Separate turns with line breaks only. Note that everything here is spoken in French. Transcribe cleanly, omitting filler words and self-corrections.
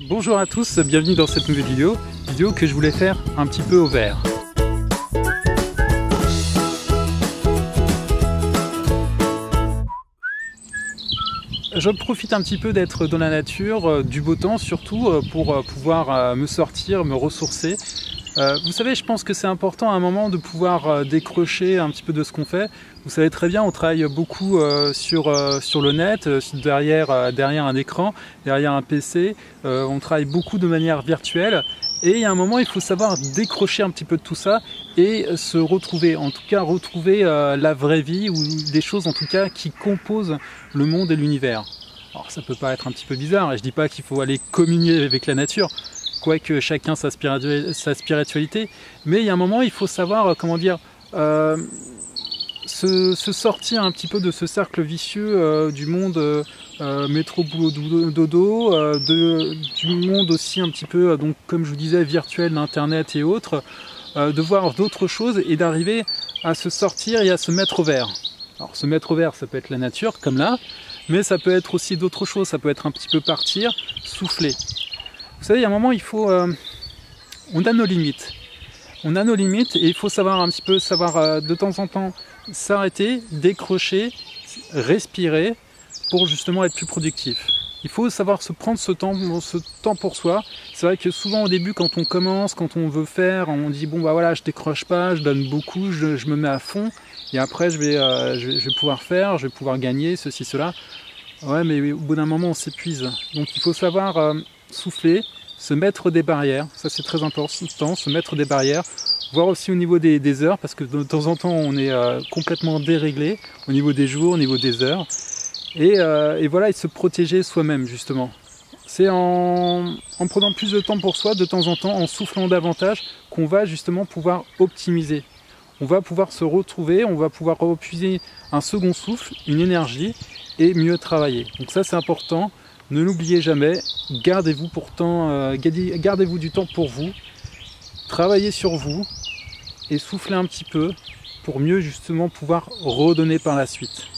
Bonjour à tous, bienvenue dans cette nouvelle vidéo que je voulais faire un petit peu au vert. Je profite un petit peu d'être dans la nature, du beau temps surtout, pour pouvoir me sortir, me ressourcer. Vous savez, je pense que c'est important à un moment de pouvoir décrocher un petit peu de ce qu'on fait. Vous savez très bien, on travaille beaucoup sur le net, derrière un écran, derrière un PC. On travaille beaucoup de manière virtuelle. Et il y a un moment, il faut savoir décrocher un petit peu de tout ça et se retrouver, en tout cas retrouver la vraie vie ou des choses en tout cas qui composent le monde et l'univers. Alors ça peut paraître un petit peu bizarre et je dis pas qu'il faut aller communier avec la nature, quoique chacun sa spiritualité, mais il y a un moment il faut savoir, comment dire, se sortir un petit peu de ce cercle vicieux du monde métro boulot dodo, du monde aussi un petit peu, donc comme je vous disais, virtuel, d'internet et autres, de voir d'autres choses et d'arriver à se sortir et à se mettre au vert. Alors se mettre au vert, ça peut être la nature comme là, mais ça peut être aussi d'autres choses, ça peut être un petit peu partir, souffler. Vous savez, il y a un moment, il faut, on a nos limites. On a nos limites et il faut savoir un petit peu, de temps en temps s'arrêter, décrocher, respirer pour justement être plus productif. Il faut savoir se prendre ce temps pour soi. C'est vrai que souvent au début, quand on commence, quand on veut faire, on dit bon bah voilà, je décroche pas, je donne beaucoup, je me mets à fond et après je vais pouvoir faire, je vais pouvoir gagner, ceci, cela. Ouais, mais au bout d'un moment on s'épuise. Donc il faut savoir souffler, se mettre des barrières, ça c'est très important, se mettre des barrières, voir aussi au niveau des heures, parce que de temps en temps on est complètement déréglé, au niveau des jours, au niveau des heures, et voilà, et se protéger soi-même justement. C'est en prenant plus de temps pour soi, de temps en temps, en soufflant davantage, qu'on va justement pouvoir optimiser. On va pouvoir se retrouver, on va pouvoir repuiser un second souffle, une énergie, et mieux travailler. Donc ça c'est important. Ne l'oubliez jamais, gardez-vous du temps pour vous, travaillez sur vous et soufflez un petit peu pour mieux justement pouvoir redonner par la suite.